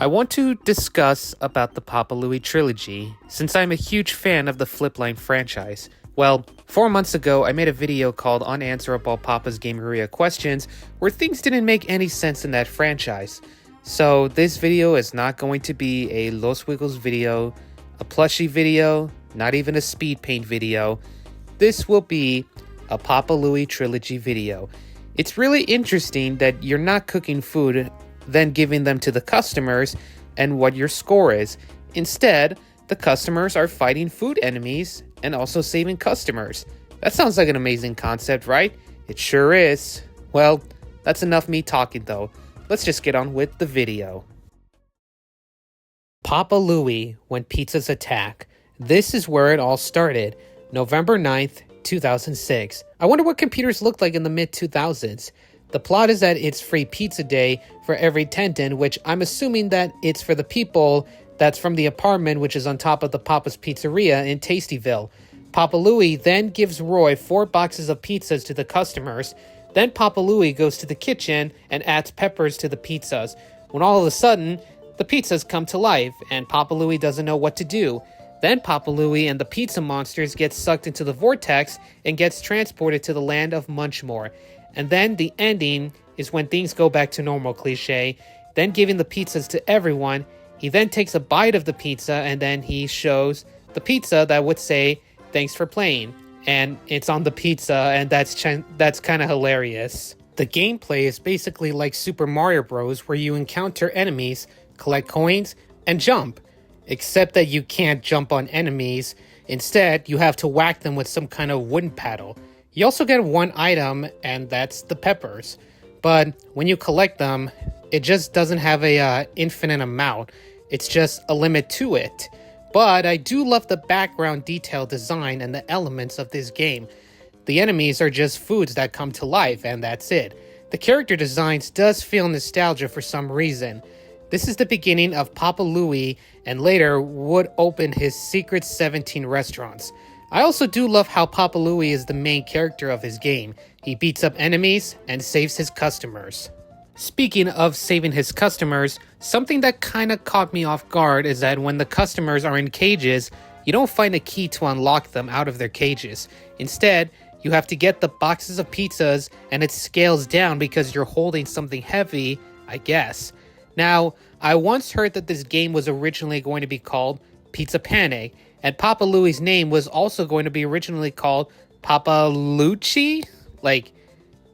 I want to discuss about the Papa Louie trilogy, since I'm a huge fan of the Flipline franchise. Well, 4 months ago, I made a video called Unanswerable Papasgameria Questions, where things didn't make any sense in that franchise. So this video is not going to be a Los Wiggles video, a plushie video, not even a speed paint video. This will be a Papa Louie trilogy video. It's really interesting that you're not cooking food, then giving them to the customers, and what your score is. Instead, the customers are fighting food enemies and also saving customers. That sounds like an amazing concept, right? It sure is. Well, that's enough me talking though. Let's just get on with the video. Papa Louie, When Pizzas Attack. This is where it all started. November 9th, 2006. I wonder what computers looked like in the mid-2000s. The plot is that it's free pizza day for every tenant, which I'm assuming that it's for the people that's from the apartment, which is on top of the Papa's Pizzeria in Tastyville. Papa Louie then gives Roy 4 boxes of pizzas to the customers. Then Papa Louie goes to the kitchen and adds peppers to the pizzas. When all of a sudden, the pizzas come to life, and Papa Louie doesn't know what to do. Then Papa Louie and the pizza monsters get sucked into the vortex and gets transported to the land of Munchmore. And then the ending is when things go back to normal, cliche. Then giving the pizzas to everyone, he then takes a bite of the pizza and then he shows the pizza that would say, "Thanks for playing." And it's on the pizza, and that's kind of hilarious. The gameplay is basically like Super Mario Bros, where you encounter enemies, collect coins, and jump. Except that you can't jump on enemies. Instead, you have to whack them with some kind of wooden paddle. You also get one item, and that's the peppers. But when you collect them, it just doesn't have a infinite amount. It's just a limit to it. But I do love the background detail design and the elements of this game. The enemies are just foods that come to life, and that's it. The character designs does feel nostalgia for some reason. This is the beginning of Papa Louie, and later would open his secret 17 restaurants. I also do love how Papa Louie is the main character of his game. He beats up enemies and saves his customers. Speaking of saving his customers, something that kinda caught me off guard is that when the customers are in cages, you don't find a key to unlock them out of their cages. Instead, you have to get the boxes of pizzas, and it scales down because you're holding something heavy, I guess. Now, I once heard that this game was originally going to be called Pizza Pane, and Papa Louie's name was also going to be originally called Papa Louie, like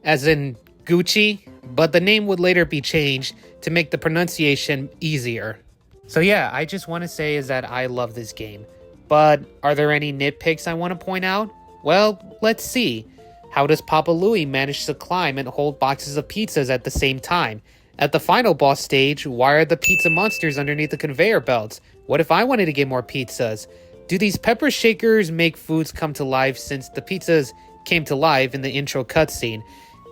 as in Gucci, but the name would later be changed to make the pronunciation easier. So yeah, I just want to say is that I love this game. But are there any nitpicks I want to point out? Well, let's see. How does Papa Louie manage to climb and hold boxes of pizzas at the same time? At the final boss stage, why are the pizza monsters underneath the conveyor belts? What if I wanted to get more pizzas? Do these pepper shakers make foods come to life since the pizzas came to life in the intro cutscene?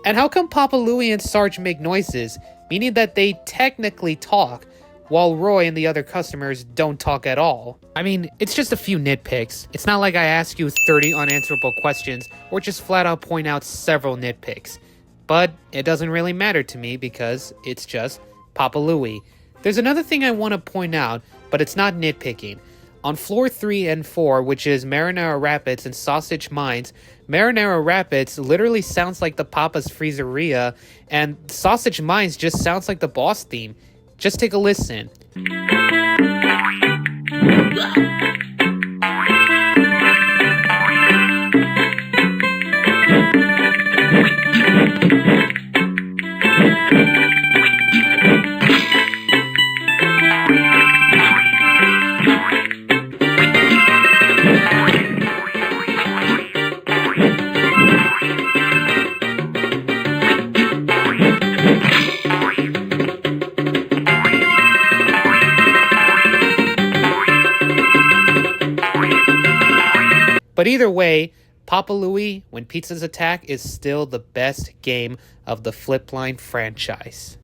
And how come Papa Louie and Sarge make noises, meaning that they technically talk, while Roy and the other customers don't talk at all? I mean, it's just a few nitpicks. It's not like I ask you 30 unanswerable questions or just flat out point out several nitpicks. But it doesn't really matter to me because it's just Papa Louie. There's another thing I want to point out, but it's not nitpicking. On floor 3 and 4, which is Marinara Rapids and Sausage Mines, Marinara Rapids literally sounds like the Papa's Freezeria, and Sausage Mines just sounds like the boss theme. Just take a listen. But either way, Papa Louie, When Pizzas Attack is still the best game of the Flipline franchise.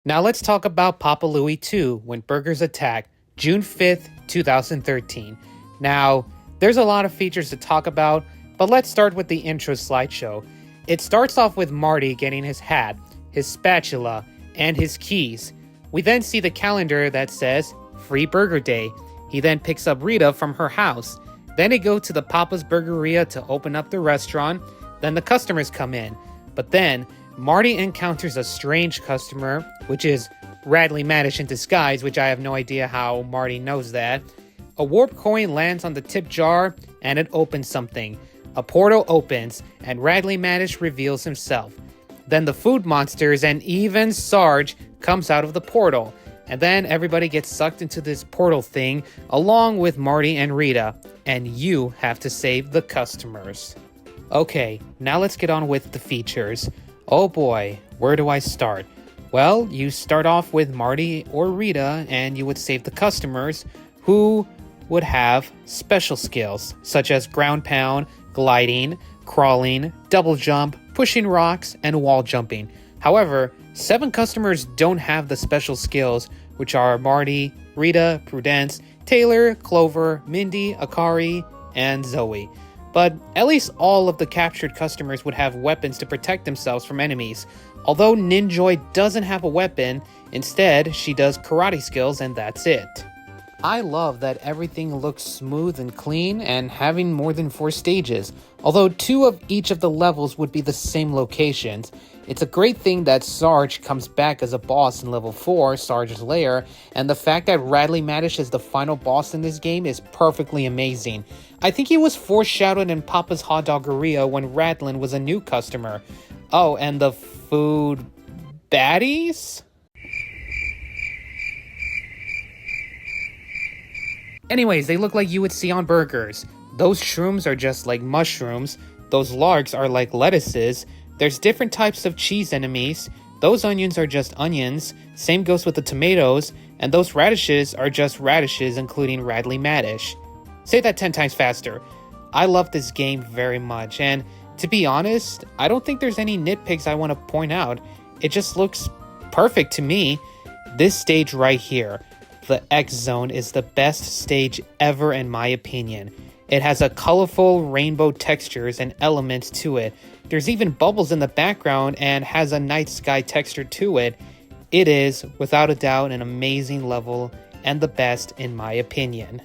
Now let's talk about Papa Louie 2, When Burgers Attack, June 5th, 2013. Now, there's a lot of features to talk about, but let's start with the intro slideshow. It starts off with Marty getting his hat, his spatula, and his keys. We then see the calendar that says Free Burger Day. He then picks up Rita from her house. Then they go to the Papa's Burgeria to open up the restaurant. Then the customers come in. But then Marty encounters a strange customer, which is Radley Madish in disguise, which I have no idea how Marty knows that. A warp coin lands on the tip jar and it opens something. A portal opens and Radley Madish reveals himself. Then the food monsters and even Sarge comes out of the portal. And then everybody gets sucked into this portal thing along with Marty and Rita. And you have to save the customers. Okay, now let's get on with the features. Oh boy, where do I start? Well, you start off with Marty or Rita and you would save the customers who would have special skills such as ground pound, gliding, crawling, double jump, pushing rocks, and wall jumping. However, 7 customers don't have the special skills, which are Marty, Rita, Prudence, Taylor, Clover, Mindy, Akari, and Zoe. But at least all of the captured customers would have weapons to protect themselves from enemies. Although Ninjoy doesn't have a weapon, instead she does karate skills and that's it. I love that everything looks smooth and clean and having more than 4 stages, although 2 of each of the levels would be the same locations. It's a great thing that Sarge comes back as a boss in level 4, Sarge's Lair, and the fact that Radley Madish is the final boss in this game is perfectly amazing. I think he was foreshadowed in Papa's Hot Doggeria when Radlin was a new customer. Oh, and the food baddies? Anyways, they look like you would see on burgers. Those shrooms are just like mushrooms. Those larks are like lettuces. There's different types of cheese enemies. Those onions are just onions. Same goes with the tomatoes. And those radishes are just radishes, including Radley Madish. Say that 10 times faster. I love this game very much. And to be honest, I don't think there's any nitpicks I want to point out. It just looks perfect to me. This stage right here, the X Zone, is the best stage ever in my opinion. It has a colorful rainbow textures and elements to it. There's even bubbles in the background and has a night sky texture to it. It is, without a doubt, an amazing level and the best in my opinion.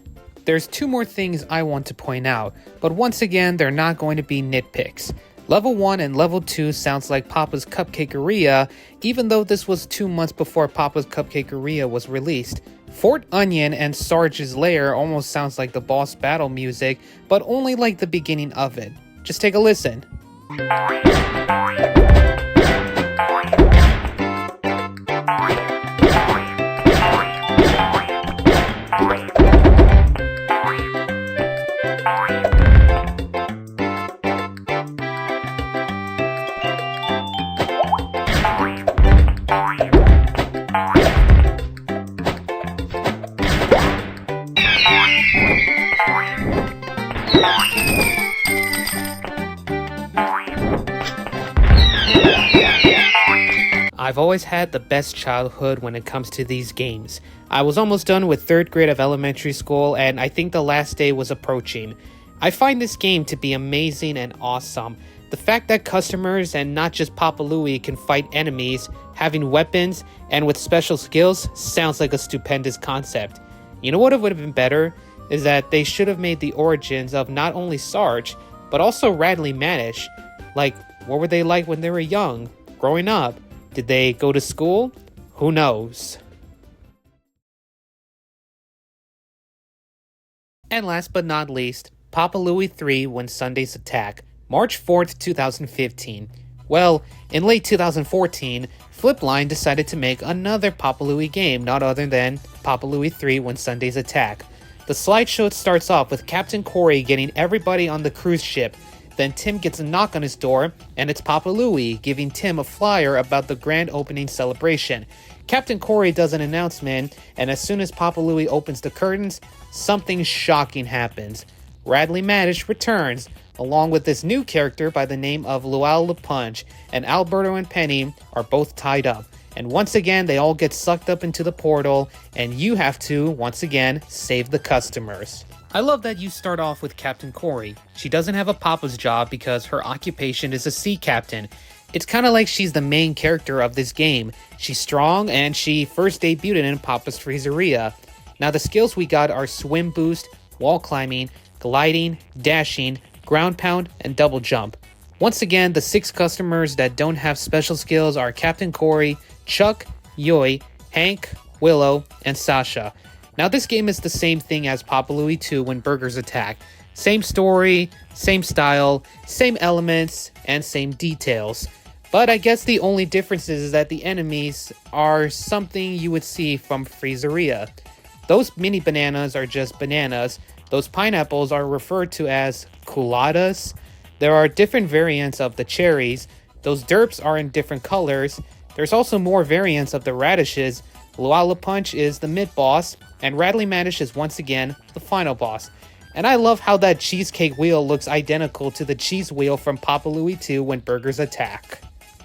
There's 2 more things I want to point out, but once again, they're not going to be nitpicks. Level 1 and Level 2 sounds like Papa's Cupcakeria, even though this was 2 months before Papa's Cupcakeria was released. Fort Onion and Sarge's Lair almost sounds like the boss battle music, but only like the beginning of it. Just take a listen. I've always had the best childhood when it comes to these games. I was almost done with 3rd grade of elementary school and I think the last day was approaching. I find this game to be amazing and awesome. The fact that customers and not just Papa Louie can fight enemies, having weapons, and with special skills sounds like a stupendous concept. You know what would have been better? Is that they should have made the origins of not only Sarge, but also Radley Madish. Like, what were they like when they were young, growing up? Did they go to school? Who knows? And last but not least, Papa Louie 3 When Sundaes Attack, March 4th, 2015. Well, in late 2014, Flipline decided to make another Papa Louie game, not other than Papa Louie 3 When Sundaes Attack. The slideshow starts off with Captain Corey getting everybody on the cruise ship. Then Tim gets a knock on his door, and it's Papa Louie giving Tim a flyer about the grand opening celebration. Captain Corey does an announcement, and as soon as Papa Louie opens the curtains, something shocking happens. Radley Madish returns, along with this new character by the name of Luau LaPunch, and Alberto and Penny are both tied up. And once again, they all get sucked up into the portal, and you have to, once again, save the customers. I love that you start off with Captain Corey. She doesn't have a papa's job because her occupation is a sea captain. It's kind of like she's the main character of this game. She's strong and she first debuted in Papa's Freezeria. Now the skills we got are swim boost, wall climbing, gliding, dashing, ground pound, and double jump. Once again, the 6 customers that don't have special skills are Captain Corey, Chuck, Yoi, Hank, Willow, and Sasha. Now this game is the same thing as Papa Louie 2 when burgers attack. Same story, same style, same elements, and same details. But I guess the only difference is that the enemies are something you would see from Freezeria. Those mini bananas are just bananas. Those pineapples are referred to as coladas. There are different variants of the cherries. Those derps are in different colors. There's also more variants of the radishes. Luala Punch is the mid-boss, and Rattly Manish is once again the final boss. And I love how that cheesecake wheel looks identical to the cheese wheel from Papa Louie 2 when burgers attack.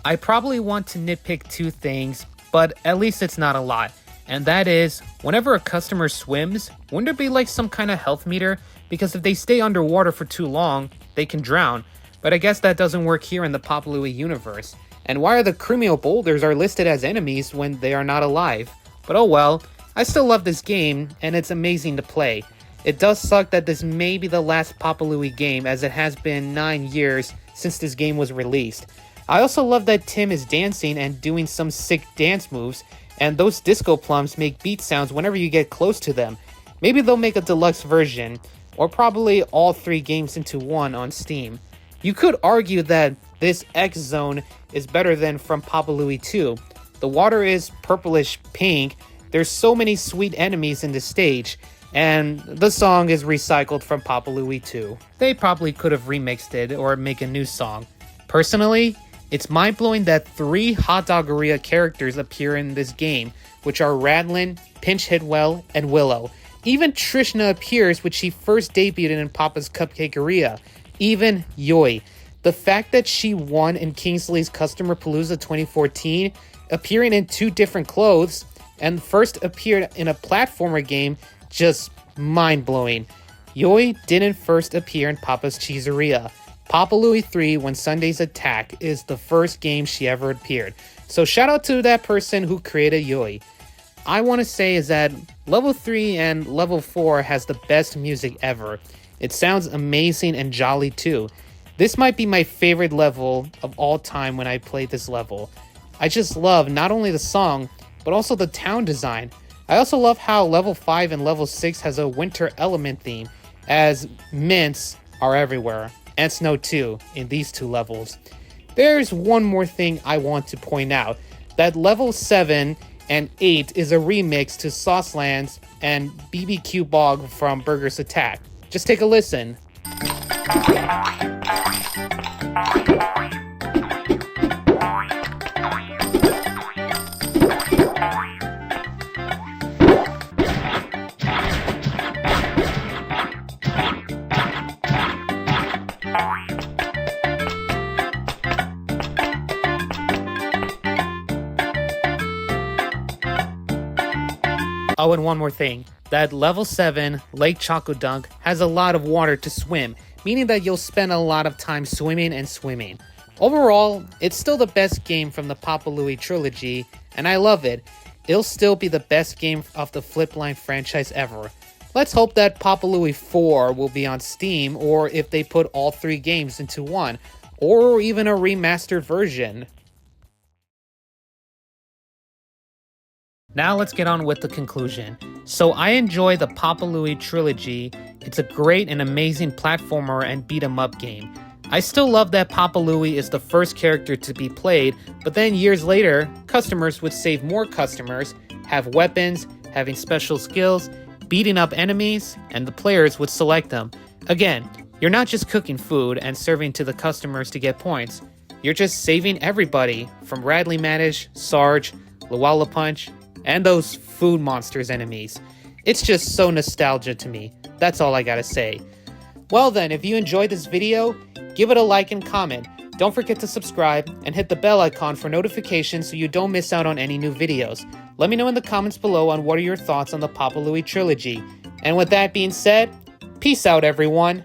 I probably want to nitpick 2 things, but at least it's not a lot. And that is, whenever a customer swims, wouldn't there be like some kind of health meter? Because if they stay underwater for too long, they can drown. But I guess that doesn't work here in the Papa Louie universe. And why are the Cremio boulders are listed as enemies when they are not alive? But oh well, I still love this game, and it's amazing to play. It does suck that this may be the last Papa Louie game, as it has been 9 years since this game was released. I also love that Tim is dancing and doing some sick dance moves, and those disco plums make beat sounds whenever you get close to them. Maybe they'll make a deluxe version, or probably all 3 games into one on Steam. You could argue that this X Zone is better than from Papa Louie 2. The water is purplish pink, there's so many sweet enemies in the stage, and the song is recycled from Papa Louie 2. They probably could have remixed it or make a new song. Personally, it's mind-blowing that 3 Hot Doggeria characters appear in this game, which are Radlin, Pinch Hitwell, and Willow. Even Trishna appears, which she first debuted in Papa's Cupcakeria. Even Yoi. The fact that she won in Kingsley's Customer Palooza 2014, appearing in 2 different clothes, and first appeared in a platformer game, just mind-blowing. Yoi didn't first appear in Papa's Cheeseria. Papa Louie 3 When Sundaes Attack is the first game she ever appeared. So shout out to that person who created Yoi. I want to say is that level 3 and level 4 has the best music ever. It sounds amazing and jolly too. This might be my favorite level of all time when I played this level. I just love not only the song, but also the town design. I also love how level 5 and level 6 has a winter element theme, as mints are everywhere. And snow too, in these 2 levels. There's one more thing I want to point out, that level 7 and 8 is a remix to Saucelands and BBQ Bog from Burgers Attack. Just take a listen. Oh, and one more thing. That level 7 Lake Choco Dunk has a lot of water to swim, meaning that you'll spend a lot of time swimming and swimming. Overall, it's still the best game from the Papa Louie Trilogy, and I love it. It'll still be the best game of the Flipline franchise ever. Let's hope that Papa Louie 4 will be on Steam, or if they put all 3 games into one, or even a remastered version. Now let's get on with the conclusion. So I enjoy the Papa Louie Trilogy. It's a great and amazing platformer and beat 'em up game. I still love that Papa Louie is the first character to be played, but then years later, customers would save more customers, have weapons, having special skills, beating up enemies, and the players would select them. Again, you're not just cooking food and serving to the customers to get points. You're just saving everybody from Radley Manish, Sarge, Luala Punch, and those food monsters enemies. It's just so nostalgia to me. That's all I gotta say. Well then, if you enjoyed this video, give it a like and comment. Don't forget to subscribe and hit the bell icon for notifications so you don't miss out on any new videos. Let me know in the comments below on what are your thoughts on the Papa Louie Trilogy. And with that being said, peace out everyone.